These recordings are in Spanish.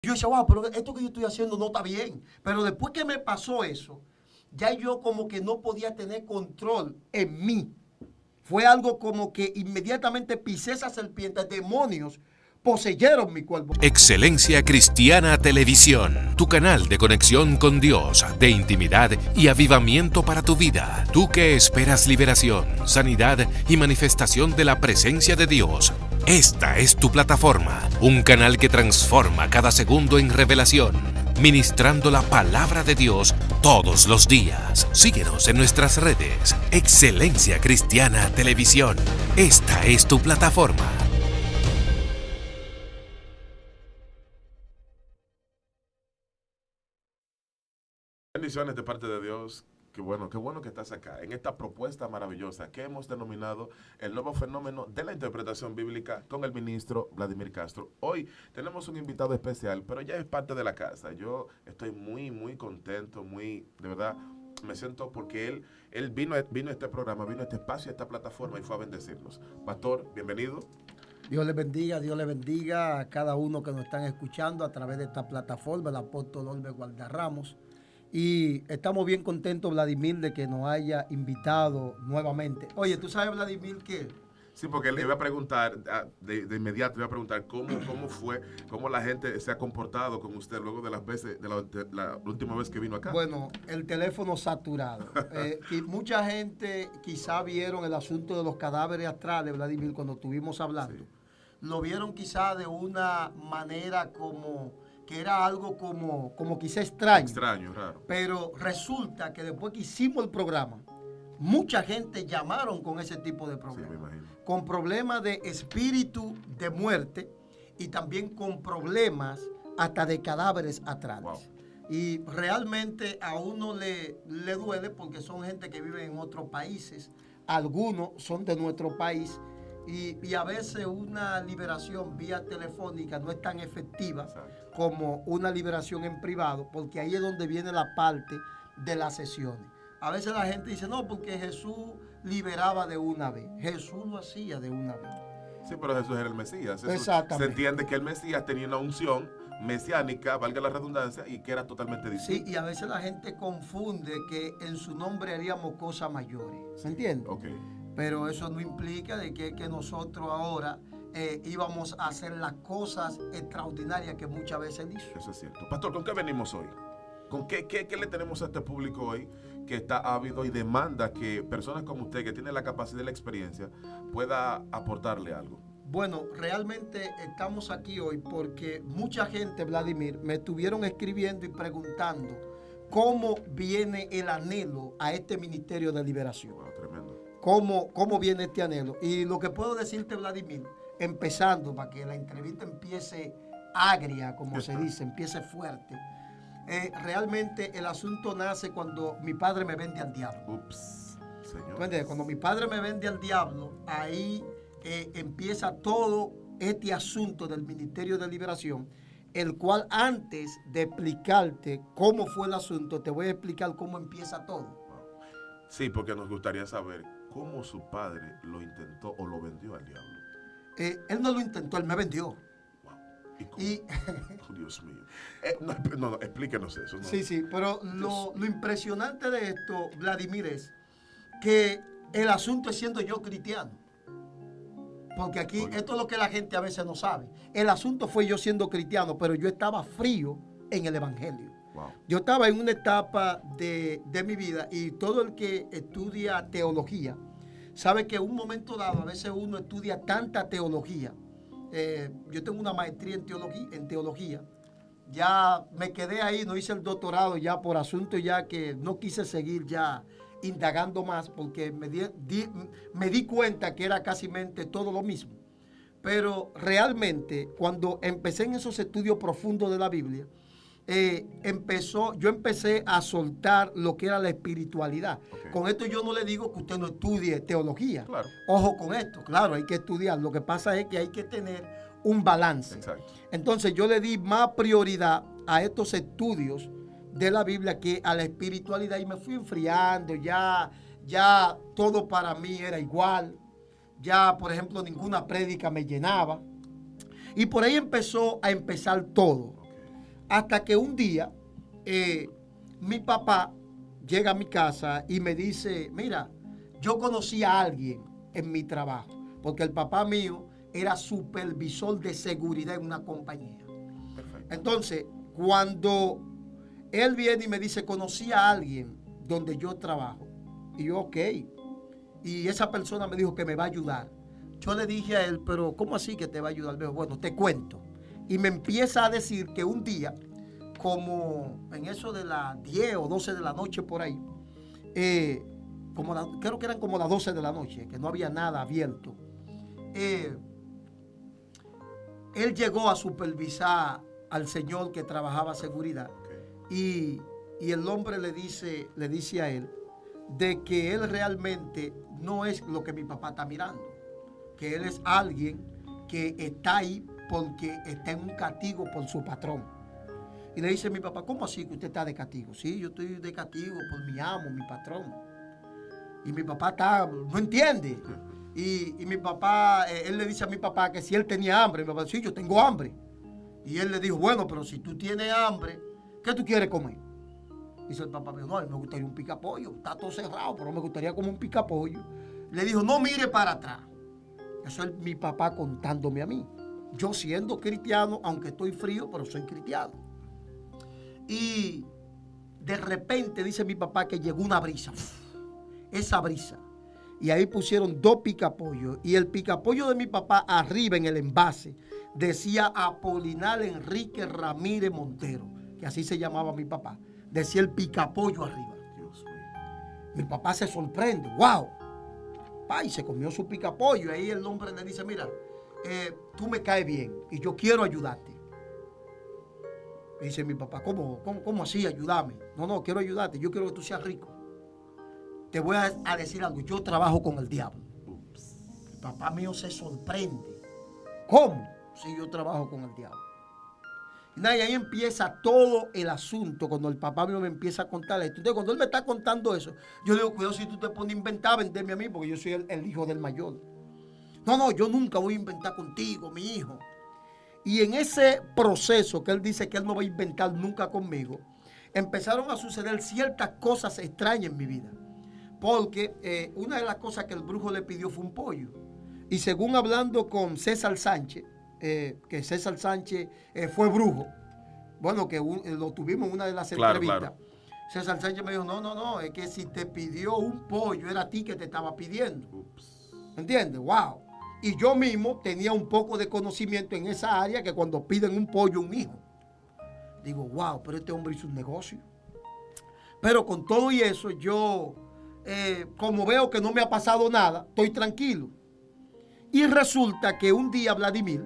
Yo decía, wow, pero esto que yo estoy haciendo no está bien. Pero después que me pasó eso, ya yo como que no podía tener control en mí. Fue algo como que inmediatamente pisé esa serpiente, demonios poseyeron mi cuerpo. Excelencia Cristiana Televisión, tu canal de conexión con Dios, de intimidad y avivamiento para tu vida. Tú que esperas liberación, sanidad y manifestación de la presencia de Dios. Esta es tu plataforma, un canal que transforma cada segundo en revelación, ministrando la palabra de Dios todos los días. Síguenos en nuestras redes. Excelencia Cristiana Televisión. Esta es tu plataforma. Bendiciones de parte de Dios. Qué bueno que estás acá en esta propuesta maravillosa que hemos denominado el nuevo fenómeno de la interpretación bíblica con el ministro Vladimir Castro. Hoy tenemos un invitado especial, pero ya es parte de la casa. Yo estoy muy contento, de verdad, me siento porque él vino a este programa, vino a este espacio, a esta plataforma y fue a bendecirnos. Pastor, bienvenido. Dios le bendiga a cada uno que nos están escuchando a través de esta plataforma, el apóstol Olver Gualdarramos. Y estamos bien contentos, Vladimir, de que nos haya invitado nuevamente. Oye, ¿tú sabes, Vladimir, qué? Sí, porque le iba a preguntar, de inmediato le iba a preguntar cómo la gente se ha comportado con usted luego de las veces, de la última vez que vino acá. Bueno, el teléfono saturado. Mucha gente quizá vieron el asunto de los cadáveres astrales, Vladimir, cuando estuvimos hablando. Sí. Lo vieron quizá de una manera como que era algo como quizá extraño. Extraño, raro. Pero resulta que después que hicimos el programa, mucha gente llamaron con ese tipo de problemas. Sí, me imagino. Con problemas de espíritu de muerte y también con problemas hasta de cadáveres astrales. Wow. Y realmente a uno le duele porque son gente que vive en otros países. Algunos son de nuestro país. Y a veces una liberación vía telefónica no es tan efectiva. Exacto. Como una liberación en privado, porque ahí es donde viene la parte de las sesiones. A veces la gente dice, no, porque Jesús liberaba de una vez. Jesús lo hacía de una vez. Sí, pero Jesús era el Mesías. Exactamente. Se entiende que el Mesías tenía una unción mesiánica, valga la redundancia, y que era totalmente distinta. Sí, y a veces la gente confunde que en su nombre haríamos cosas mayores. ¿Se entiende? Ok. Pero eso no implica de que nosotros ahora íbamos a hacer las cosas extraordinarias que muchas veces él hizo. Eso es cierto. Pastor, ¿con qué venimos hoy? ¿Con qué le tenemos a este público hoy que está ávido y demanda que personas como usted, que tiene la capacidad y la experiencia, pueda aportarle algo? Bueno, realmente estamos aquí hoy porque mucha gente, Vladimir, me estuvieron escribiendo y preguntando cómo viene el anhelo a este ministerio de liberación. Wow, tremendo. ¿Cómo viene este anhelo? Y lo que puedo decirte, Vladimir, empezando para que la entrevista empiece agria, como se dice, empiece fuerte. Realmente el asunto nace cuando mi padre me vende al diablo. Ups, señor. Cuando mi padre me vende al diablo, ahí empieza todo este asunto del Ministerio de Liberación, el cual antes de explicarte cómo fue el asunto, te voy a explicar cómo empieza todo. Sí, porque nos gustaría saber cómo su padre lo intentó o lo vendió al diablo. Él no lo intentó, él me vendió. Wow. Oh, Dios mío. No, explíquenos eso. ¿No? Sí, pero lo impresionante de esto, Vladimir, es que el asunto es siendo yo cristiano. Porque aquí, esto es lo que la gente a veces no sabe. El asunto fue yo siendo cristiano, pero yo estaba frío en el evangelio. Wow. Yo estaba en una etapa de mi vida y todo el que estudia teología sabe que en un momento dado a veces uno estudia tanta teología. Yo tengo una maestría en teología. Ya me quedé ahí, no hice el doctorado ya por asunto ya que no quise seguir ya indagando más porque me di cuenta que era casi todo lo mismo. Pero realmente cuando empecé en esos estudios profundos de la Biblia, yo empecé a soltar lo que era la espiritualidad. Okay. Con esto yo no le digo que usted no estudie teología. Claro. Ojo con esto, claro, hay que estudiar. Lo que pasa es que hay que tener un balance. Exacto. Entonces yo le di más prioridad a estos estudios de la Biblia que a la espiritualidad y me fui enfriando. Ya todo para mí era igual. Ya, por ejemplo, ninguna prédica me llenaba. Y por ahí empezó a empezar todo. Hasta que un día mi papá llega a mi casa y me dice, mira, yo conocí a alguien en mi trabajo, porque el papá mío era supervisor de seguridad en una compañía. Perfecto. Entonces, cuando él viene y me dice, conocí a alguien donde yo trabajo, y yo, ok, y esa persona me dijo que me va a ayudar. Yo le dije a él, pero ¿cómo así que te va a ayudar? Me dijo, bueno, te cuento. Y me empieza a decir que un día, como en eso de las 10 o 12 de la noche por ahí, creo que eran como las 12 de la noche, que no había nada abierto. Él llegó a supervisar al señor que trabajaba seguridad. Okay. Y el hombre le dice a él de que él realmente no es lo que mi papá está mirando, que él es alguien que está ahí porque está en un castigo por su patrón. Y le dice a mi papá, ¿cómo así que usted está de castigo? Sí, yo estoy de castigo por mi amo, mi patrón. Y mi papá no entiende. Y mi papá, él le dice a mi papá que si él tenía hambre. Mi papá, sí, yo tengo hambre. Y él le dijo, bueno, pero si tú tienes hambre, ¿qué tú quieres comer? Dice el papá, no, a mí me gustaría un picapollo. Está todo cerrado, pero me gustaría como un picapollo. Le dijo, no mire para atrás. Eso es mi papá contándome a mí. Yo siendo cristiano, aunque estoy frío, pero soy cristiano. Y de repente dice mi papá que llegó una brisa. Esa brisa. Y ahí pusieron 2 picapollos. Y el picapollo de mi papá arriba en el envase decía Apolinar Enrique Ramírez Montero, que así se llamaba mi papá. Decía el picapollo arriba. Dios mío. Mi papá se sorprende. ¡Wow! Y se comió su picapollo. Y ahí el hombre le dice, mira, tú me caes bien y yo quiero ayudarte. Me dice mi papá, ¿cómo así ayudarme? No, quiero ayudarte. Yo quiero que tú seas rico. Te voy a decir algo. Yo trabajo con el diablo. Ups. El papá mío se sorprende. ¿Cómo? Si yo trabajo con el diablo. Y ahí empieza todo el asunto cuando el papá mío me empieza a contar esto. Entonces, cuando él me está contando eso, yo le digo, cuidado si tú te pones a inventar, venderme a mí, porque yo soy el hijo del mayor. No, yo nunca voy a inventar contigo, mi hijo. Y en ese proceso que él dice que él no va a inventar nunca conmigo, empezaron a suceder ciertas cosas extrañas en mi vida. Porque una de las cosas que el brujo le pidió fue un pollo. Y según hablando con César Sánchez, que César Sánchez fue brujo, bueno, que lo tuvimos en una de las entrevistas. Claro. César Sánchez me dijo, no, es que si te pidió un pollo, era a ti que te estaba pidiendo. Ups. ¿Entiendes? ¡Wow! Y yo mismo tenía un poco de conocimiento en esa área que cuando piden un pollo, un hijo. Digo, wow, pero este hombre hizo un negocio. Pero con todo y eso, yo, como veo que no me ha pasado nada, estoy tranquilo. Y resulta que un día, Vladimir,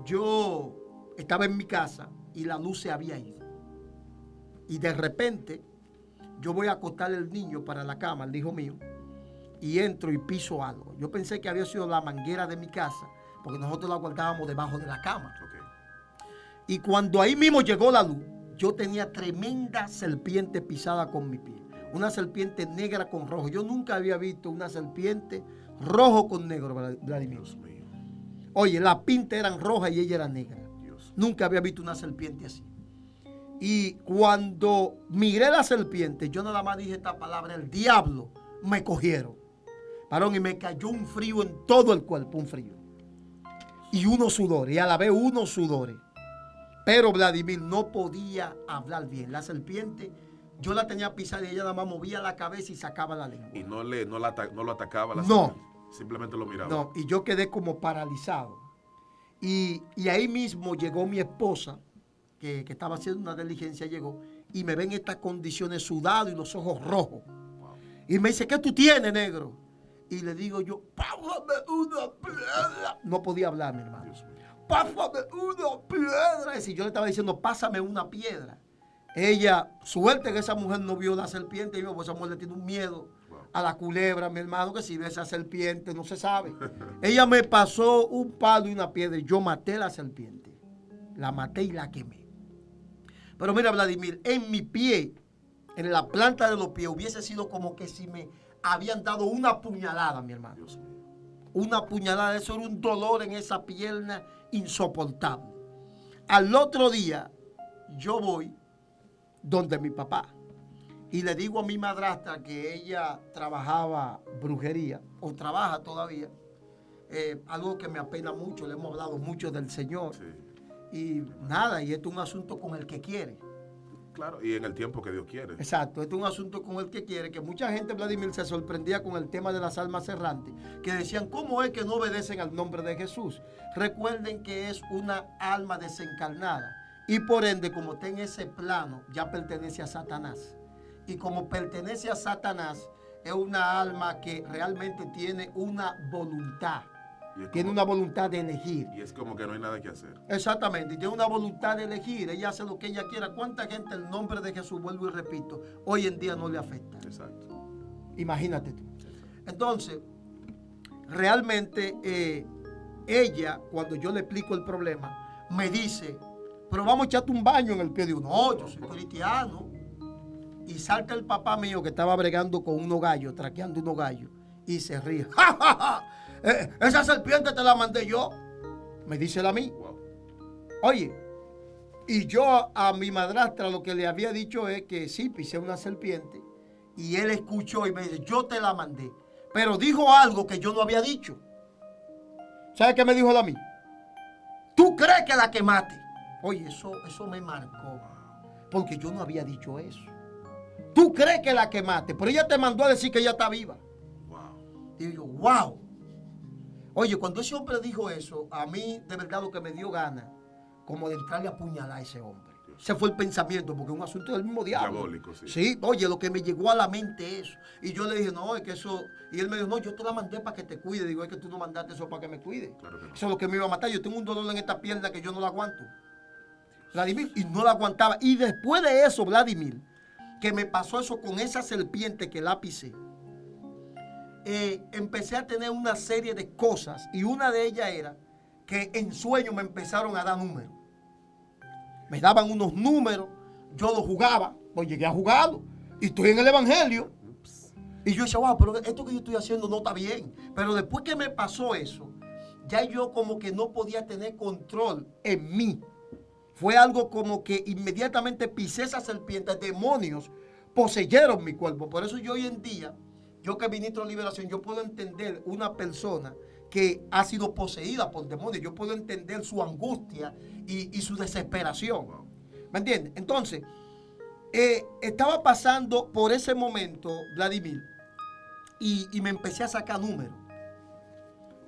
yo estaba en mi casa y la luz se había ido. Y de repente, yo voy a acostar al niño para la cama, el hijo mío, y entro y piso algo. Yo pensé que había sido la manguera de mi casa, porque nosotros la guardábamos debajo de la cama. Okay. Y cuando ahí mismo llegó la luz, yo tenía tremenda serpiente pisada con mi pie. Una serpiente negra con rojo. Yo nunca había visto una serpiente rojo con negro, Vladimir. Dios mío. Oye, las pintas eran rojas y ella era negra. Dios. Nunca había visto una serpiente así. Y cuando miré la serpiente, yo nada más dije esta palabra, el diablo, me cogieron. Varón, y me cayó un frío en todo el cuerpo, un frío. Y unos sudores, y a la vez unos sudores. Pero Vladimir no podía hablar bien. La serpiente, yo la tenía pisada y ella nada más movía la cabeza y sacaba la lengua. Y no lo atacaba la No. serpiente. Simplemente lo miraba. No, y yo quedé como paralizado. Y ahí mismo llegó mi esposa, que estaba haciendo una diligencia, llegó, y me ve en estas condiciones sudado y los ojos rojos. Wow. Y me dice, ¿qué tú tienes, negro? Y le digo yo, pásame una piedra. No podía hablar, mi hermano. Dios mío. Pásame una piedra. Y yo le estaba diciendo, pásame una piedra. Ella, suerte que esa mujer no vio la serpiente. Y yo, pues esa mujer le tiene un miedo a la culebra, mi hermano, que si ve esa serpiente no se sabe. Ella me pasó un palo y una piedra y yo maté la serpiente. La maté y la quemé. Pero mira, Vladimir, en mi pie, en la planta de los pies, hubiese sido como que si me habían dado una puñalada, mi hermano. Dios mío. Una puñalada, eso era un dolor en esa pierna insoportable. Al otro día, yo voy donde mi papá y le digo a mi madrastra que ella trabajaba brujería o trabaja todavía, algo que me apena mucho, le hemos hablado mucho del Señor. Sí. Y nada, y esto es un asunto con el que quiere. Claro, y en el tiempo que Dios quiere. Exacto, esto es un asunto con el que quiere, que mucha gente, Vladimir, se sorprendía con el tema de las almas errantes, que decían, ¿cómo es que no obedecen al nombre de Jesús? Recuerden que es una alma desencarnada y por ende, como está en ese plano, ya pertenece a Satanás. Y como pertenece a Satanás, es una alma que realmente tiene una voluntad. Tiene una voluntad de elegir. Y es como que no hay nada que hacer. Exactamente, y tiene una voluntad de elegir. Ella hace lo que ella quiera. ¿Cuánta gente el nombre de Jesús, vuelvo y repito, hoy en día no le afecta? Exacto. Imagínate tú. Entonces, realmente ella, cuando yo le explico el problema, me dice, pero vamos a echarte un baño en el pie de uno. No, yo soy cristiano. Y salta el papá mío que estaba bregando con unos gallos, traqueando unos gallos, y se ríe. ¡Ja, ja, ja! Esa serpiente te la mandé yo. Me dice él a mí. Wow. Oye, y yo a mi madrastra lo que le había dicho es que sí, pisé una serpiente. Y él escuchó y me dice, yo te la mandé. Pero dijo algo que yo no había dicho. ¿Sabes qué me dijo él a mí? ¿Tú crees que la quemaste? Oye, eso me marcó. Porque yo no había dicho eso. ¿Tú crees que la quemaste? Pero ella te mandó a decir que ella está viva. Wow. Y yo, wow. Oye, cuando ese hombre dijo eso, a mí de verdad lo que me dio ganas, como de entrarle a apuñalar a ese hombre. Ese fue el pensamiento, porque es un asunto del mismo diablo. Diabólico, sí. Sí, oye, lo que me llegó a la mente es eso. Y yo le dije, no, es que eso... Y él me dijo, no, yo te la mandé para que te cuide. Digo, es que tú no mandaste eso para que me cuide. Claro que no. Eso es lo que me iba a matar. Yo tengo un dolor en esta pierna que yo no la aguanto. Vladimir, y no la aguantaba. Y después de eso, Vladimir, que me pasó eso con esa serpiente que la pisé, empecé a tener una serie de cosas y una de ellas era que en sueños me empezaron a dar números. Me daban unos números, yo los jugaba, pues llegué a jugarlo y estoy en el evangelio. Y yo decía, wow, pero esto que yo estoy haciendo no está bien. Pero después que me pasó eso, ya yo como que no podía tener control en mí. Fue algo como que inmediatamente pisé esa serpiente, demonios poseyeron mi cuerpo. Por eso yo hoy en día, yo que ministro liberación, yo puedo entender una persona que ha sido poseída por demonios. Yo puedo entender su angustia y su desesperación. ¿Me entiendes? Entonces, estaba pasando por ese momento, Vladimir, y me empecé a sacar números.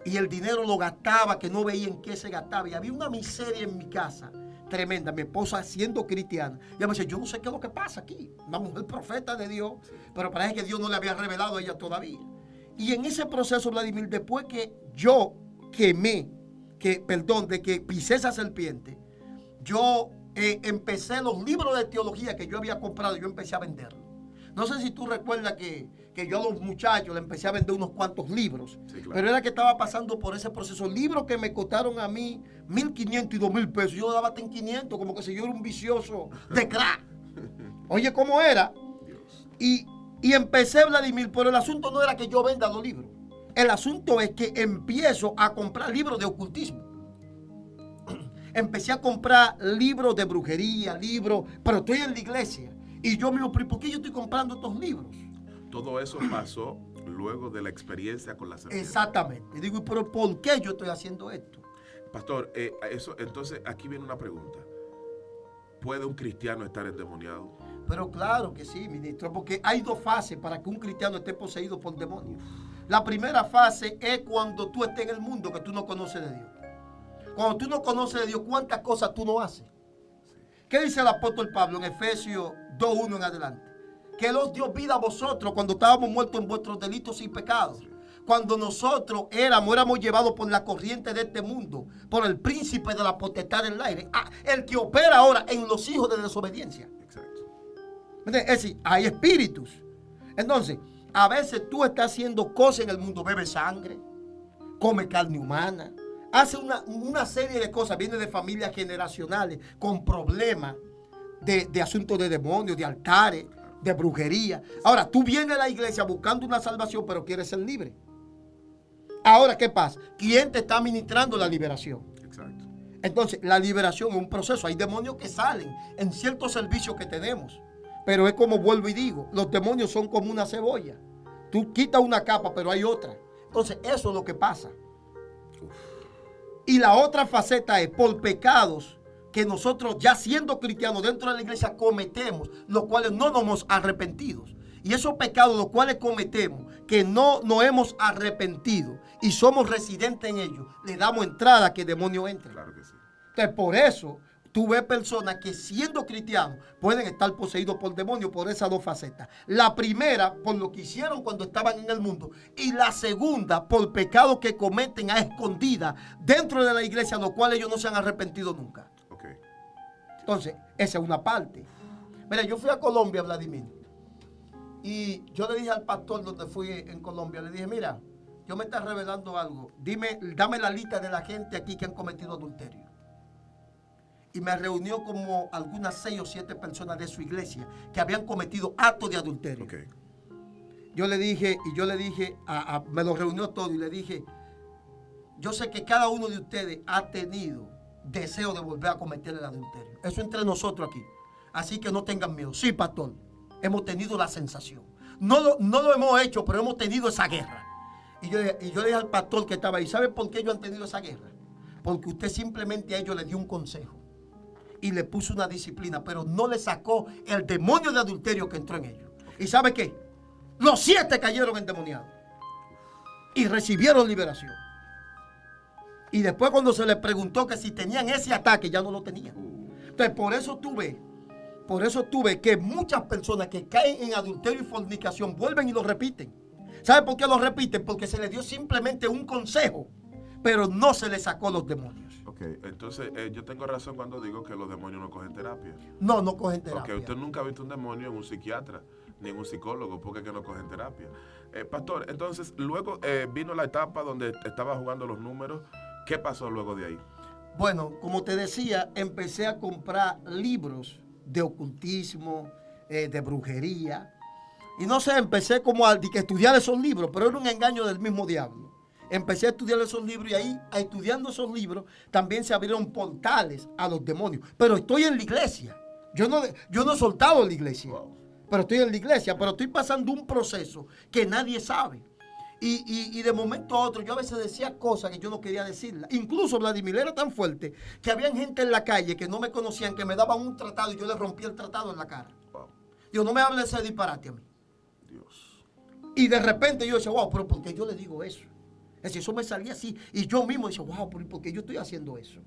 Y el dinero lo gastaba, que no veía en qué se gastaba. Y había una miseria en mi casa tremenda. Mi esposa siendo cristiana. Y ella me decía, yo no sé qué es lo que pasa aquí. Una mujer profeta de Dios, pero parece que Dios no le había revelado a ella todavía. Y en ese proceso, Vladimir, después que yo de que pisé esa serpiente, yo empecé los libros de teología que yo había comprado, yo empecé a venderlos. No sé si tú recuerdas que yo a los muchachos le empecé a vender unos cuantos libros. Sí, claro. Pero era que estaba pasando por ese proceso. Libros que me costaron a mí 1,500 y 2,000 pesos. Yo daba hasta en 500, como que si yo era un vicioso de crack. Oye, ¿cómo era? Y empecé, Vladimir, pero el asunto no era que yo venda los libros. El asunto es que empiezo a comprar libros de ocultismo. Empecé a comprar libros de brujería, pero estoy en la iglesia. Y yo me digo, ¿por qué yo estoy comprando estos libros? Todo eso pasó luego de la experiencia con la serpiente. Exactamente. Y digo, ¿pero por qué yo estoy haciendo esto? Pastor, entonces aquí viene una pregunta. ¿Puede un cristiano estar endemoniado? Pero claro que sí, ministro, porque hay dos fases para que un cristiano esté poseído por demonios. La primera fase es cuando tú estés en el mundo que tú no conoces de Dios. Cuando tú no conoces de Dios, ¿cuántas cosas tú no haces? ¿Qué dice el apóstol Pablo en Efesios 2:1 en adelante? Que Dios dio vida a vosotros cuando estábamos muertos en vuestros delitos y pecados. Cuando nosotros éramos llevados por la corriente de este mundo, por el príncipe de la potestad del aire, el que opera ahora en los hijos de desobediencia. Exacto. Es decir, hay espíritus. Entonces, a veces tú estás haciendo cosas en el mundo, bebe sangre, come carne humana, hace una serie de cosas, viene de familias generacionales con problemas de asuntos de demonios, de altares, de brujería. Ahora, tú vienes a la iglesia buscando una salvación, pero quieres ser libre. Ahora, ¿qué pasa? ¿Quién te está ministrando la liberación? Exacto. Entonces, la liberación es un proceso. Hay demonios que salen en ciertos servicios que tenemos. Pero es como vuelvo y digo, los demonios son como una cebolla. Tú quitas una capa, pero hay otra. Entonces, eso es lo que pasa. Y la otra faceta es por pecados que nosotros, ya siendo cristianos dentro de la iglesia, cometemos, los cuales no nos hemos arrepentido. Y esos pecados, los cuales cometemos, que no nos hemos arrepentido y somos residentes en ellos, le damos entrada a que el demonio entre. Claro que sí. Entonces, por eso, tú ves personas que siendo cristianos pueden estar poseídos por demonios por esas dos facetas. La primera, por lo que hicieron cuando estaban en el mundo. Y la segunda, por pecados que cometen a escondidas dentro de la iglesia, los cuales ellos no se han arrepentido nunca. Okay. Entonces, esa es una parte. Mira, yo fui a Colombia, Vladimir. Y yo le dije al pastor donde fui en Colombia, le dije, mira, yo me está revelando algo. Dame la lista de la gente aquí que han cometido adulterio. Y me reunió como algunas 6 o 7 personas de su iglesia que habían cometido actos de adulterio. Okay. Yo le dije, me lo reunió todo y le dije, yo sé que cada uno de ustedes ha tenido deseo de volver a cometer el adulterio. Eso entre nosotros aquí. Así que no tengan miedo. Sí, pastor, hemos tenido la sensación. No lo hemos hecho, pero hemos tenido esa guerra. Y yo le dije al pastor que estaba ahí, ¿sabe por qué ellos han tenido esa guerra? Porque usted simplemente a ellos les dio un consejo y le puso una disciplina, pero no le sacó el demonio de adulterio que entró en ellos. ¿Y sabe qué? Los 7 cayeron endemoniados y recibieron liberación. Y después cuando se les preguntó que si tenían ese ataque, ya no lo tenían. Entonces, por eso tuve que muchas personas que caen en adulterio y fornicación vuelven y lo repiten. ¿Sabe por qué lo repiten? Porque se les dio simplemente un consejo, pero no se les sacó los demonios. Ok, entonces yo tengo razón cuando digo que los demonios no cogen terapia. No cogen terapia. Porque usted nunca ha visto un demonio en un psiquiatra ni en un psicólogo, porque es que no cogen terapia. Pastor, entonces luego vino la etapa donde estaba jugando los números. ¿Qué pasó luego de ahí? Bueno, como te decía, empecé a comprar libros de ocultismo, de brujería. Y no sé, empecé como a estudiar esos libros, pero era un engaño del mismo diablo. Empecé a estudiar esos libros y ahí, estudiando esos libros, también se abrieron portales a los demonios. Pero estoy en la iglesia. Yo no he soltado la iglesia. Wow. Pero estoy en la iglesia, pero estoy pasando un proceso que nadie sabe. Y de momento a otro, yo a veces decía cosas que yo no quería decirlas. Incluso Vladimir era tan fuerte que había gente en la calle que no me conocían, que me daban un tratado y yo le rompía el tratado en la cara. Wow. Dios, no me hable ese disparate a mí. Dios. Y de repente yo decía, wow, pero ¿por qué yo le digo eso? Es decir, eso me salía así. Y yo mismo decía, wow, ¿por qué yo estoy haciendo eso?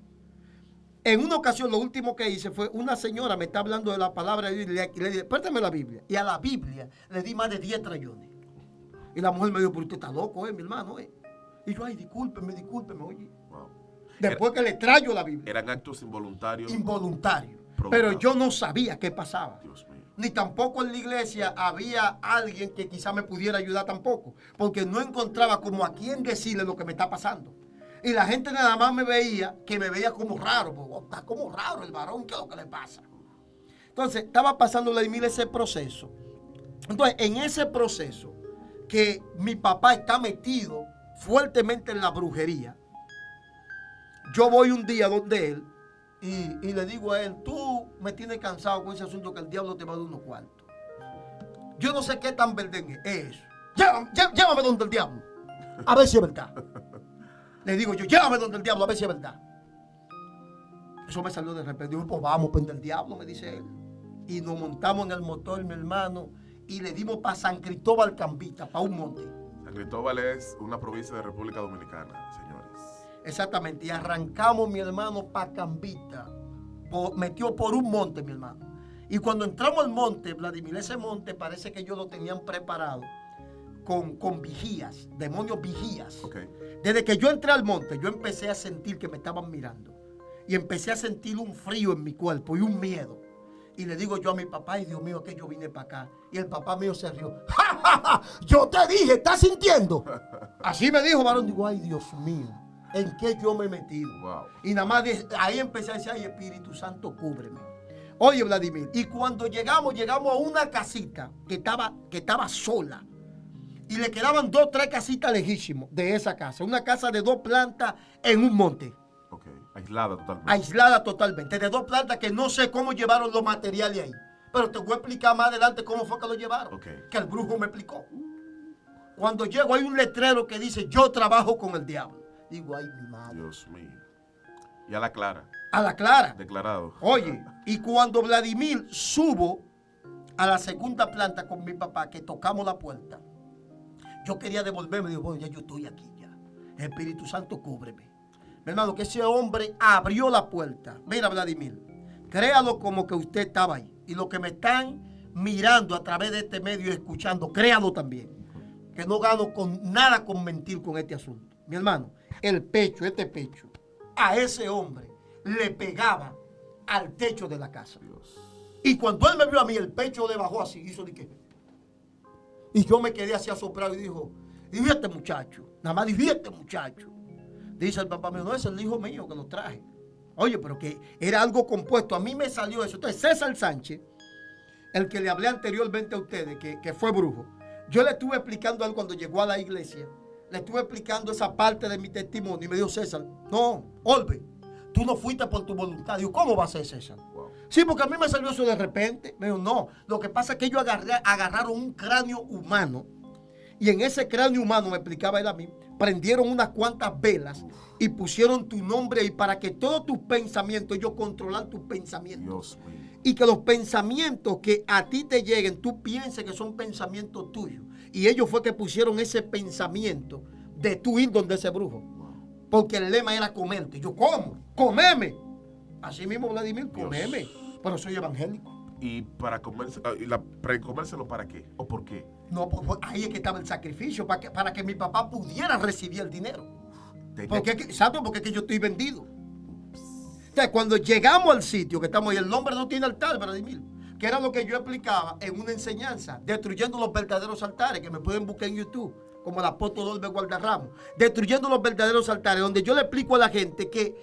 En una ocasión, lo último que hice fue, una señora me está hablando de la palabra de Dios y le dije, préstame la Biblia. Y a la Biblia le di más de 10 trayones. Y la mujer me dijo, pero usted está loco, mi hermano, Y yo, ay, discúlpeme, oye. Wow. Después que le traigo la Biblia. Eran actos involuntarios. Involuntarios. Pero yo no sabía qué pasaba. Dios mío. Ni tampoco en la iglesia había alguien que quizá me pudiera ayudar tampoco. Porque no encontraba como a quién decirle lo que me está pasando. Y la gente nada más me veía como raro. Porque, oh, está como raro el varón, ¿qué es lo que le pasa? Entonces, estaba pasando Vladimir ese proceso. Entonces, en ese proceso, que mi papá está metido fuertemente en la brujería, yo voy un día donde él y le digo a él, tú me tienes cansado con ese asunto que el diablo te va a dar unos cuartos. Yo no sé qué tan verdengue es eso. Llévame donde el diablo, a ver si es verdad. Le digo yo, llévame donde el diablo, a ver si es verdad. Eso me salió de repente. Digo, pues vamos, pues del diablo, me dice él. Y nos montamos en el motor, mi hermano, y le dimos para San Cristóbal Cambita, para un monte. San Cristóbal es una provincia de República Dominicana, señores. Exactamente, y arrancamos, mi hermano, para Cambita. Metió por un monte, mi hermano. Y cuando entramos al monte, Vladimir, ese monte parece que ellos lo tenían preparado con vigías, demonios vigías. Okay. Desde que yo entré al monte, yo empecé a sentir que me estaban mirando. Y empecé a sentir un frío en mi cuerpo y un miedo. Y le digo yo a mi papá, ay Dios mío, que yo vine para acá. Y el papá mío se rió. ¡Ja, ja, ja! Yo te dije, ¿estás sintiendo? Así me dijo, varón. Digo, ay Dios mío, ¿en qué yo me he metido? Wow. Y nada más ahí empecé a decir, ay Espíritu Santo, cúbreme. Oye, Vladimir, y cuando llegamos a una casita que estaba sola. Y le quedaban 2 o 3 casitas lejísimos de esa casa. Una casa de 2 plantas en un monte. Okay. Aislada totalmente. Aislada totalmente, de 2 plantas que no sé cómo llevaron los materiales ahí. Pero te voy a explicar más adelante cómo fue que lo llevaron. Okay. Que el brujo me explicó. Cuando llego hay un letrero que dice, yo trabajo con el diablo. Digo, ay, mi madre. Dios mío. Y a la clara. A la clara. Declarado. Oye, y cuando Vladimir subo a la 2ª planta con mi papá, que tocamos la puerta, yo quería devolverme. Digo, bueno, ya yo estoy aquí ya. El Espíritu Santo, cúbreme. Mi hermano, que ese hombre abrió la puerta. Mira, Vladimir, créalo como que usted estaba ahí. Y los que me están mirando a través de este medio y escuchando, créalo también. Que no gano con nada con mentir con este asunto. Mi hermano, el pecho, este pecho, a ese hombre le pegaba al techo de la casa. Dios. Y cuando él me vio a mí, el pecho le bajó así, hizo de qué. Y yo me quedé así asombrado y dijo, este muchacho, nada más este muchacho. Dice el papá mío, no, es el hijo mío que lo traje. Oye, pero que era algo compuesto, a mí me salió eso. Entonces César Sánchez, el que le hablé anteriormente a ustedes, que fue brujo, yo le estuve explicando a él cuando llegó a la iglesia, le estuve explicando esa parte de mi testimonio y me dijo, César, no, Olve, tú no fuiste por tu voluntad. Digo, ¿cómo va a ser, César? Wow. Sí, porque a mí me salió eso de repente. Me dijo, no, lo que pasa es que ellos agarraron un cráneo humano y en ese cráneo humano, me explicaba él a mí, prendieron unas cuantas velas y pusieron tu nombre ahí para que todos tus pensamientos, ellos controlan tus pensamientos. Dios mío. Y que los pensamientos que a ti te lleguen, tú pienses que son pensamientos tuyos. Y ellos fue que pusieron ese pensamiento de tú ir donde ese brujo. Porque el lema era comerte. Yo, ¿cómo? ¡Comeme! Así mismo, Vladimir, comeme. Pero soy evangélico. ¿Y para comerse, comérselo para qué? ¿O por qué? No, pues ahí es que estaba el sacrificio, para que mi papá pudiera recibir el dinero. ¿Sabes? Porque es que yo estoy vendido. O sea, cuando llegamos al sitio que estamos ahí, el nombre no tiene altar, Vladimir, que era lo que yo explicaba en una enseñanza, destruyendo los verdaderos altares, que me pueden buscar en YouTube, como el apóstol Olve Gualdarramos, destruyendo los verdaderos altares, donde yo le explico a la gente que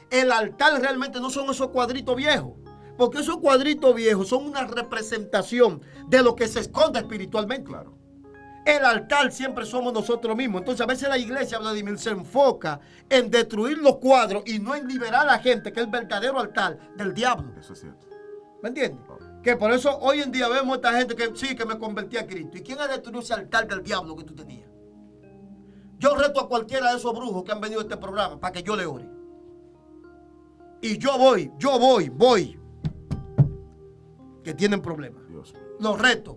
el altar realmente no son esos cuadritos viejos, porque esos cuadritos viejos son una representación de lo que se esconde espiritualmente. Claro. El altar siempre somos nosotros mismos. Entonces a veces la iglesia, Vladimir, se enfoca en destruir los cuadros y no en liberar a la gente, que es el verdadero altar del diablo. Eso es cierto. ¿Me entiendes? Que por eso hoy en día vemos a esta gente que sí, que me convertí a Cristo. ¿Y quién ha destruido ese altar del diablo que tú tenías? Yo reto a cualquiera de esos brujos que han venido a este programa para que yo le ore. Y yo voy, que tienen problemas. Dios mío. Los reto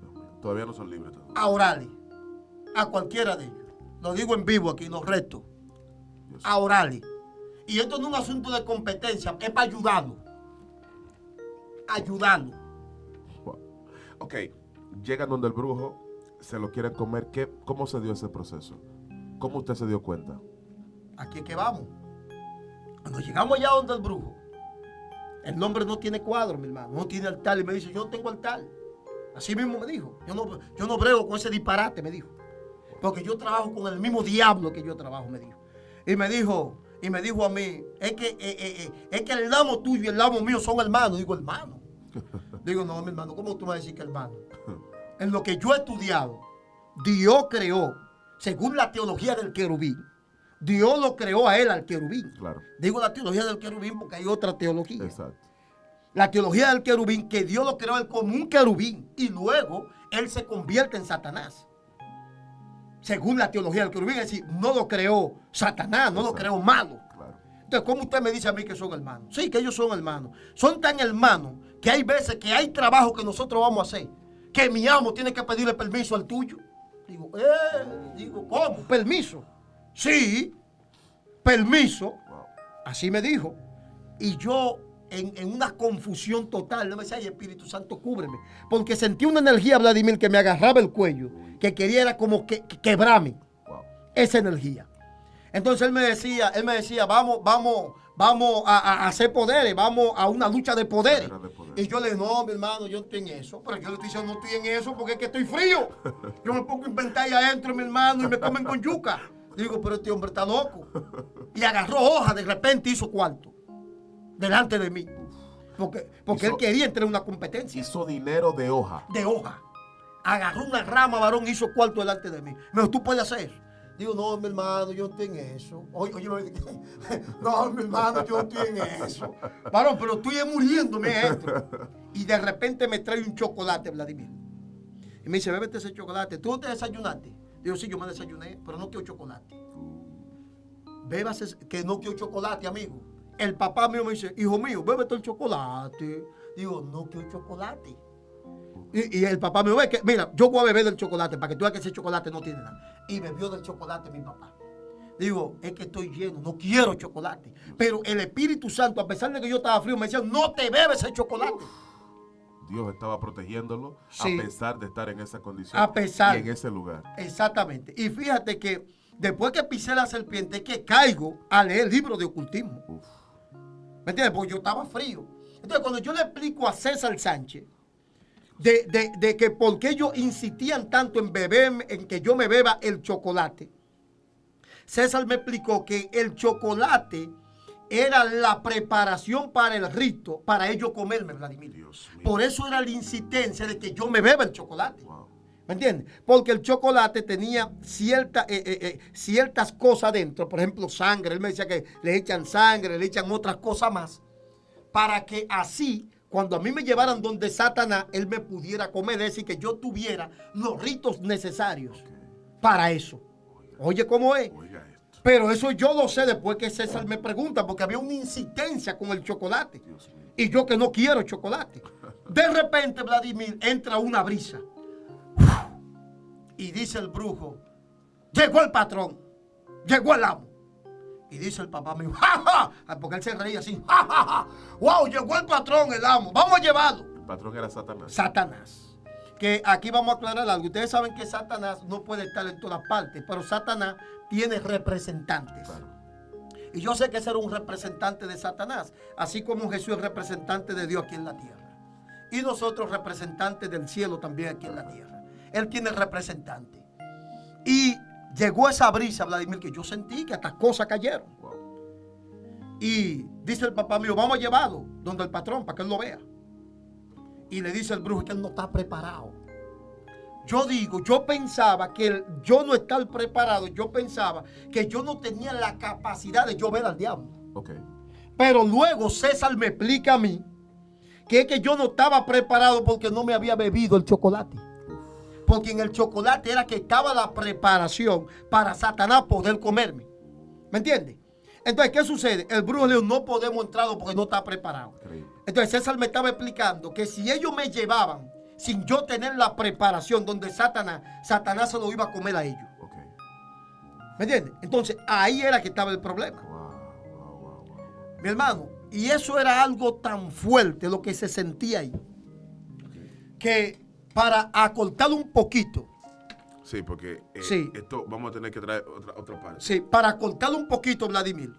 Dios mío. Todavía no son libres. a orarle a cualquiera de ellos. Lo digo en vivo aquí, los reto Dios. a orarle. Y esto no es un asunto de competencia, es para ayudarlo. Ayudarlo. Wow. Ok, llegan donde el brujo, se lo quieren comer. ¿Cómo se dio ese proceso? ¿Cómo usted se dio cuenta? Aquí es que vamos. Cuando llegamos allá donde el brujo, el nombre no tiene cuadro, mi hermano, no tiene altar. Y me dice, yo no tengo altar. Así mismo me dijo. Yo no brego con ese disparate, me dijo. Porque yo trabajo con el mismo diablo que yo trabajo, me dijo. Y me dijo a mí, es que el lamo tuyo y el lamo mío son hermanos. Digo, hermano. Digo, no, mi hermano, ¿cómo tú me vas a decir que hermano? En lo que yo he estudiado, Dios creó, según la teología del querubín, Dios lo creó a él, al querubín. Claro. Digo la teología del querubín porque hay otra teología. Exacto. La teología del querubín, que Dios lo creó a él como un querubín y luego él se convierte en Satanás. Según la teología del querubín, es decir, no lo creó Satanás, no lo creó malo. Claro. Entonces, ¿cómo usted me dice a mí que son hermanos? Sí, que ellos son hermanos. Son tan hermanos que hay veces que hay trabajo que nosotros vamos a hacer, que mi amo tiene que pedirle permiso al tuyo. Digo, ¿cómo? ¿Permiso? Sí, permiso. Wow. Así me dijo. Y yo, en una confusión total, no me decía, ay, Espíritu Santo, cúbreme. Porque sentí una energía, Vladimir, que me agarraba el cuello, que quería era como que quebrarme. Wow. Esa energía. Entonces él me decía, vamos a hacer poderes, vamos a una lucha de poderes. Y yo le dije, no, mi hermano, yo no estoy en eso. Pero yo le estoy diciendo, no estoy en eso porque es que estoy frío. Yo me pongo a inventar ahí adentro, mi hermano, y me comen con yuca. Digo, pero este hombre está loco. Y agarró hoja, de repente hizo cuarto. Delante de mí. Porque él quería entrar en una competencia. Hizo dinero de hoja. De hoja. Agarró una rama, varón, hizo cuarto delante de mí. Me dijo, tú puedes hacer eso. Digo, no, mi hermano, yo no estoy en eso. Oye, no, mi hermano, yo no estoy en eso. Varón, pero estoy muriéndome esto. Y de repente me trae un chocolate, Vladimir. Y me dice, bébete ese chocolate. ¿Tú no te desayunaste? Digo, sí, yo me desayuné, pero no quiero chocolate. Bébase, que no quiero chocolate, amigo. El papá mío me dice, hijo mío, bébete el chocolate. Digo, no quiero chocolate. Y el papá me ve que, mira, yo voy a beber del chocolate para que tú veas que ese chocolate no tiene nada. Y bebió del chocolate mi papá. Digo, es que estoy lleno, no quiero chocolate. Pero el Espíritu Santo, a pesar de que yo estaba frío, me decía, no te bebes ese chocolate. Dios estaba protegiéndolo Sí. a pesar de estar en esa condición. A pesar. Y en ese lugar. Exactamente. Y fíjate que después que pisé la serpiente, es que caigo a leer el libro de ocultismo. Uf. ¿Me entiendes? Porque yo estaba frío. Entonces, cuando yo le explico a César Sánchez de que por qué ellos insistían tanto en beber, en que yo me beba el chocolate, César me explicó que el chocolate era la preparación para el rito, para ellos comerme, Vladimir. Dios mío. Por eso era la insistencia de que yo me beba el chocolate. Wow. ¿Me entiendes? Porque el chocolate tenía ciertas cosas dentro, por ejemplo, sangre. Él me decía que le echan sangre, le echan otras cosas más, para que así, cuando a mí me llevaran donde Satanás, él me pudiera comer, es decir, que yo tuviera los ritos necesarios para eso. Oye, ¿cómo es? Oiga esto. Pero eso yo lo sé después que César me pregunta, porque había una insistencia con el chocolate. Dios mío. Y yo que no quiero chocolate. De repente, Vladimir, entra una brisa. Y dice el brujo, llegó el patrón, llegó el amo. Y dice el papá mío, ¡ja, ja! Porque él se reía así, ¡ja, ja, ja! ¡Wow! Llegó el patrón, el amo, vamos a llevarlo. El patrón era Satanás. Satanás. Que aquí vamos a aclarar algo. Ustedes saben que Satanás no puede estar en todas partes, pero Satanás tiene representantes. Claro. Y yo sé que ese era un representante de Satanás, así como Jesús es representante de Dios aquí en la tierra. Y nosotros representantes del cielo también aquí en la tierra. Él tiene representante. Y llegó esa brisa, Vladimir, que yo sentí que hasta cosas cayeron. Wow. Y dice el papá mío, vamos a llevarlo donde el patrón para que él lo vea. Y le dice el brujo que él no está preparado. Yo pensaba que yo no estar preparado, yo pensaba que yo no tenía la capacidad de yo ver al diablo. Ok. Pero luego César me explica a mí que es que yo no estaba preparado porque no me había bebido el chocolate. Porque en el chocolate era que estaba la preparación para Satanás poder comerme. ¿Me entiendes? Entonces, ¿qué sucede? El brujo le dijo, no podemos entrar porque no está preparado. Increíble. Entonces César me estaba explicando que si ellos me llevaban sin yo tener la preparación donde Satanás se lo iba a comer a ellos. Ok. ¿Me entiendes? Entonces ahí era que estaba el problema. Wow, wow, wow, wow. Mi hermano, y eso era algo tan fuerte lo que se sentía ahí, que para acortar un poquito, Sí, porque Sí. esto vamos a tener que traer otra parte. sí, para acortar un poquito, Vladimir,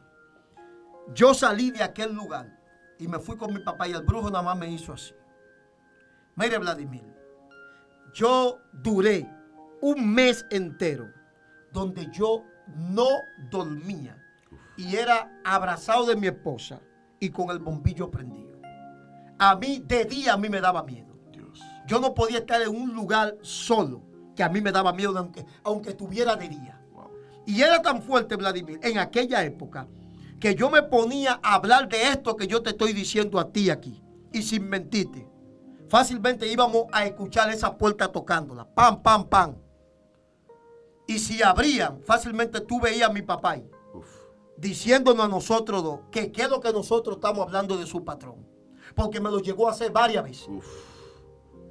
yo salí de aquel lugar y me fui con mi papá y el brujo nada más me hizo así. Mire, Vladimir, yo duré un mes entero donde yo no dormía y era abrazado de mi esposa y con el bombillo prendido. A mí, de día, a mí me daba miedo. Dios. Yo no podía estar en un lugar solo, que a mí me daba miedo, aunque estuviera de día. Wow. Y era tan fuerte, Vladimir, en aquella época, que yo me ponía a hablar de esto que yo te estoy diciendo a ti aquí. Y sin mentirte, fácilmente íbamos a escuchar esa puerta tocándola. Pam, pam, pam. Y si abrían, fácilmente tú veías a mi papá ahí, Uf. diciéndonos a nosotros dos que qué es lo que nosotros estamos hablando de su patrón. Porque me lo llegó a hacer varias veces. Uf.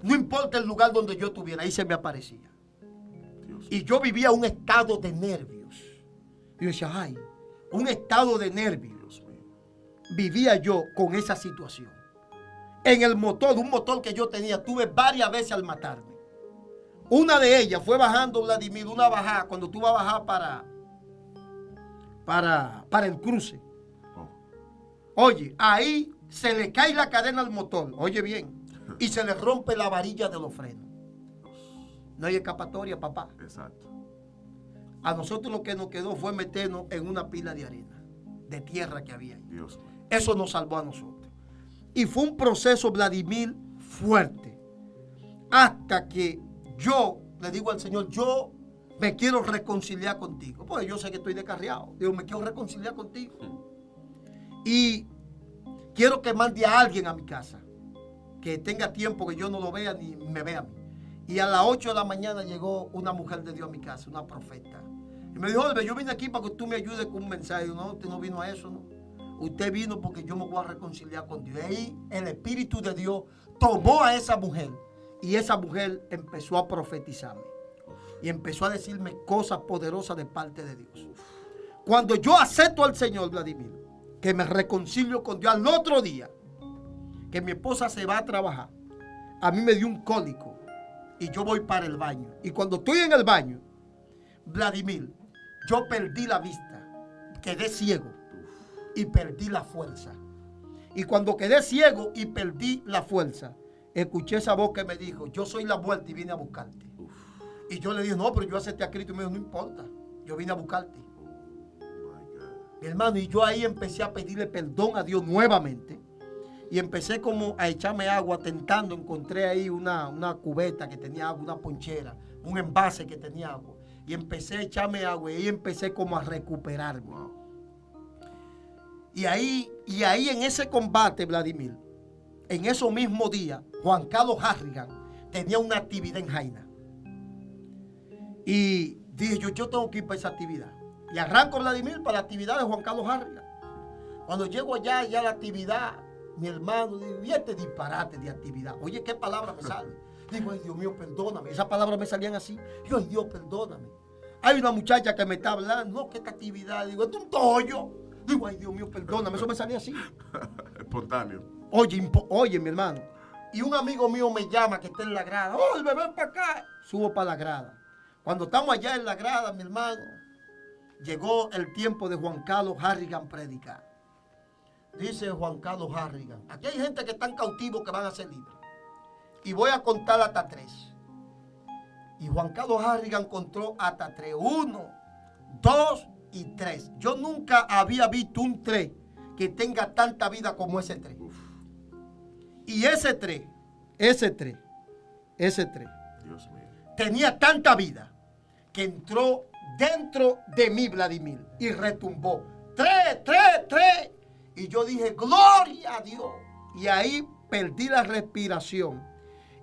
No importa el lugar donde yo estuviera, ahí se me aparecía. Dios. Y yo vivía un estado de nervios. Y yo decía, ay, un estado de nervios. Dios mío. Vivía yo con esa situación. En el motor, un motor que yo tenía, tuve varias veces al matarme. Una de ellas fue bajando, Vladimir, una bajada, cuando tú vas a bajar para el cruce. Oh. Oye, ahí se le cae la cadena al motor, oye bien, y se le rompe la varilla de los frenos. No hay escapatoria, papá. Exacto. A nosotros lo que nos quedó fue meternos en una pila de arena, de tierra que había ahí. Dios mío. Eso nos salvó a nosotros. Y fue un proceso, Vladimir, fuerte. Hasta que yo le digo al Señor, yo me quiero reconciliar contigo. Pues yo sé que estoy descarriado. Digo, me quiero reconciliar contigo. Y quiero que mande a alguien a mi casa, que tenga tiempo que yo no lo vea ni me vea a mí. Y a las 8 de la mañana llegó una mujer de Dios a mi casa, una profeta. Y me dijo, Olve, yo vine aquí para que tú me ayudes con un mensaje. Y yo, no, usted no vino a eso, ¿no? Usted vino porque yo me voy a reconciliar con Dios. Y ahí el Espíritu de Dios tomó a esa mujer. Y esa mujer empezó a profetizarme. Y empezó a decirme cosas poderosas de parte de Dios. Cuando yo acepto al Señor, Vladimir, que me reconcilio con Dios, al otro día, que mi esposa se va a trabajar, a mí me dio un cólico y yo voy para el baño. Y cuando estoy en el baño, Vladimir, yo perdí la vista, quedé ciego y perdí la fuerza. Y cuando quedé ciego y perdí la fuerza, escuché esa voz que me dijo, yo soy la muerte y vine a buscarte. Y yo le dije, no, pero yo acepté a Cristo. Y me dijo, no importa, yo vine a buscarte. Mi hermano, y yo ahí empecé a pedirle perdón a Dios nuevamente. Y empecé como a echarme agua, tentando. Encontré ahí una cubeta que tenía agua, una ponchera, un envase que tenía agua. Y empecé a echarme agua y ahí empecé como a recuperarme. Y ahí en ese combate, Vladimir, en esos mismos días, Juan Carlos Harrigan tenía una actividad en Jaina. Y dije yo tengo que ir para esa actividad. Y arranco, Vladimir, para la actividad de Juan Carlos Harrigan. Cuando llego allá, ya la actividad, mi hermano, digo, y este disparate de actividad. Oye, ¿qué palabra me sale? Digo, ay, Dios mío, perdóname. Esas palabras me salían así. Yo, ay, Dios, perdóname. Hay una muchacha que me está hablando, no, que esta actividad. Digo, esto es un tollo. Digo, ay, Dios mío, perdóname. Eso me salía así. Espontáneo. Oye, mi hermano. Y un amigo mío me llama que está en la grada. Oh, el bebé para acá. Subo para la grada. Cuando estamos allá en la grada, mi hermano, llegó el tiempo de Juan Carlos Harrigan predicar. Dice Juan Carlos Harrigan, aquí hay gente que están cautivos que van a ser libres. Y voy a contar hasta 3. Y Juan Carlos Harrigan contó hasta 3. 1, 2 y 3. Yo nunca había visto un 3 que tenga tanta vida como ese 3. Y ese 3, Dios mío, tenía tanta vida que entró dentro de mí, Vladimir, y retumbó. 3. Y yo dije, gloria a Dios. Y ahí perdí la respiración.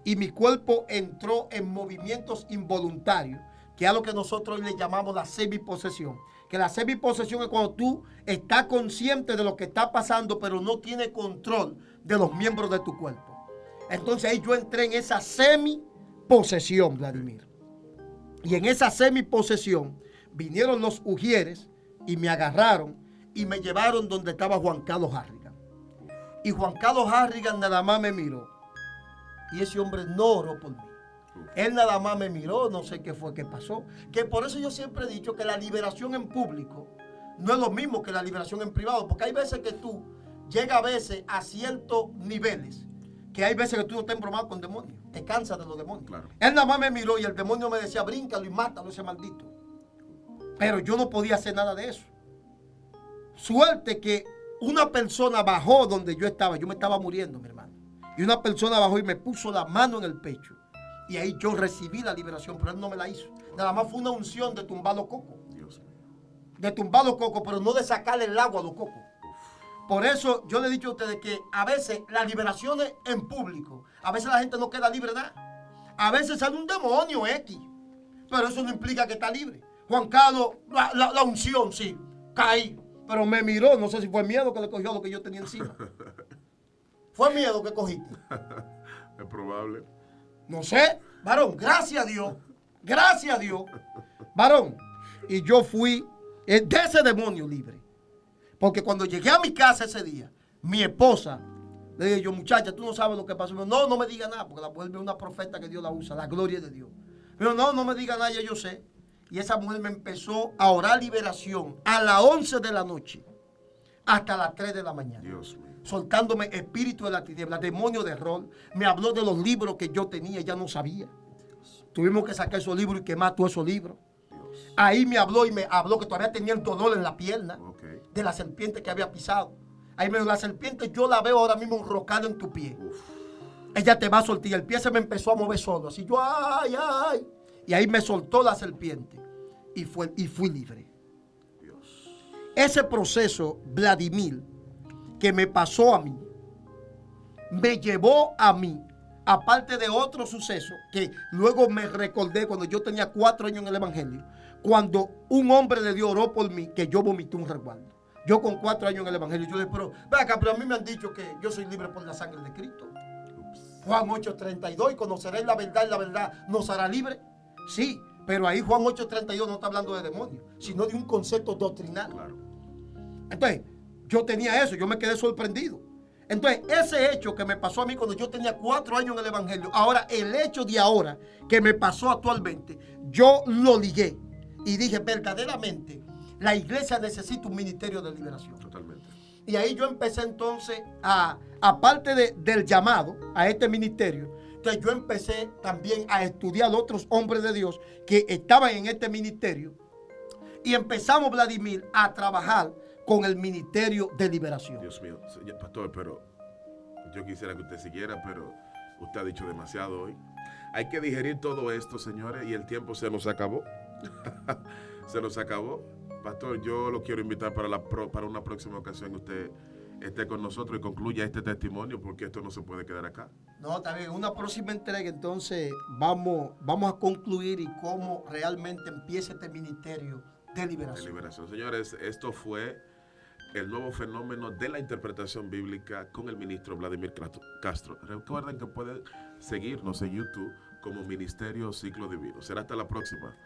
Y mi cuerpo entró en movimientos involuntarios, que es a lo que nosotros le llamamos la semiposesión. Que la semiposesión es cuando tú estás consciente de lo que está pasando, pero no tienes control de los miembros de tu cuerpo. Entonces ahí yo entré en esa semiposesión, Vladimir. Y en esa semiposesión vinieron los ujieres y me agarraron y me llevaron donde estaba Juan Carlos Harrigan. Y Juan Carlos Harrigan nada más me miró. Y ese hombre no oró por mí. Él nada más me miró, no sé qué fue que pasó. Que por eso yo siempre he dicho que la liberación en público no es lo mismo que la liberación en privado. Porque hay veces que tú llegas a veces a ciertos niveles que hay veces que tú no estás embromado con demonios. Te cansas de los demonios. Claro. Él nada más me miró y el demonio me decía, bríncalo y mátalo ese maldito. Pero yo no podía hacer nada de eso. Suerte que una persona bajó donde yo estaba me estaba muriendo, mi hermano. Y una persona bajó y me puso la mano en el pecho. Y ahí yo recibí la liberación, pero él no me la hizo. Nada más fue una unción de tumbar los cocos. Dios mío. De tumbar los cocos, pero no de sacarle el agua a los cocos. Por eso yo le he dicho a ustedes que a veces las liberaciones en público, a veces la gente no queda libre de nada. A veces sale un demonio X, pero eso no implica que está libre. Juan Carlos, la unción, sí, caí. Pero me miró, no sé si fue miedo que le cogió lo que yo tenía encima. ¿Fue miedo que cogiste? Es probable. No sé, varón, gracias a Dios. Gracias a Dios. Varón, y yo fui de ese demonio libre. Porque cuando llegué a mi casa ese día, mi esposa, le dije yo, muchacha, tú no sabes lo que pasó. No me diga nada, porque la mujer es una profeta que Dios la usa, la gloria de Dios. Pero no me diga nada, ya yo sé. Y esa mujer me empezó a orar liberación a las 11 de la noche hasta las 3 de la mañana. Dios mío. Soltándome espíritu de la tiniebla, demonio de error. Me habló de los libros que yo tenía, ya no sabía. Tuvimos que sacar esos libros y quemar todos esos libros. Dios. Ahí me habló que todavía tenía el dolor en la pierna Okay. de la serpiente que había pisado. Ahí me dijo, la serpiente yo la veo ahora mismo enroscada en tu pie. Uf. Ella te va a soltar. El pie se me empezó a mover solo. Así yo, ay. Y ahí me soltó la serpiente. y fui libre. Dios. Ese proceso, Vladimir, que me pasó a mí, me llevó a mí, aparte de otro suceso que luego me recordé cuando yo tenía 4 años en el Evangelio, cuando un hombre de Dios oró por mí, que yo vomité un resguardo. Yo con 4 años en el Evangelio, yo le dije, pero a mí me han dicho que yo soy libre por la sangre de Cristo. Juan 8:32, y conoceréis la verdad nos hará libre. Sí, pero ahí Juan 8:32 no está hablando de demonios, sino de un concepto doctrinal. Claro. Entonces, yo tenía eso, yo me quedé sorprendido. Entonces, ese hecho que me pasó a mí cuando yo tenía 4 años en el Evangelio, ahora el hecho de ahora que me pasó actualmente, yo lo ligué y dije, verdaderamente, la iglesia necesita un ministerio de liberación. Totalmente. Y ahí yo empecé entonces aparte del llamado a este ministerio, entonces yo empecé también a estudiar otros hombres de Dios que estaban en este ministerio y empezamos, Vladimir, a trabajar con el ministerio de liberación. Dios mío, señor pastor, pero yo quisiera que usted siguiera, pero usted ha dicho demasiado hoy. Hay que digerir todo esto, señores, y el tiempo se nos acabó. Se nos acabó. Pastor, yo lo quiero invitar para una próxima ocasión que usted esté con nosotros y concluya este testimonio, porque esto no se puede quedar acá. No, está bien. Una próxima entrega, entonces vamos a concluir y cómo realmente empieza este ministerio de liberación. De liberación. Señores, esto fue el nuevo fenómeno de la interpretación bíblica con el ministro Vladimir Castro. Recuerden que pueden seguirnos en YouTube como Ministerio Ciclo Divino. Será hasta la próxima.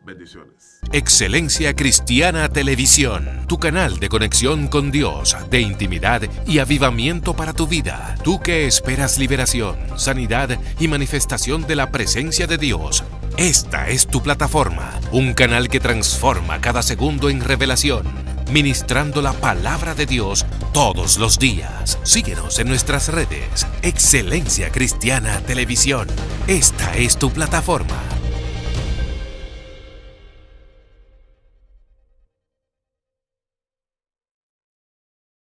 Bendiciones. Excelencia Cristiana Televisión, tu canal de conexión con Dios, de intimidad y avivamiento para tu vida. Tú que esperas liberación, sanidad y manifestación de la presencia de Dios. Esta es tu plataforma, un canal que transforma cada segundo en revelación, ministrando la palabra de Dios todos los días. Síguenos en nuestras redes. Excelencia Cristiana Televisión. Esta es tu plataforma.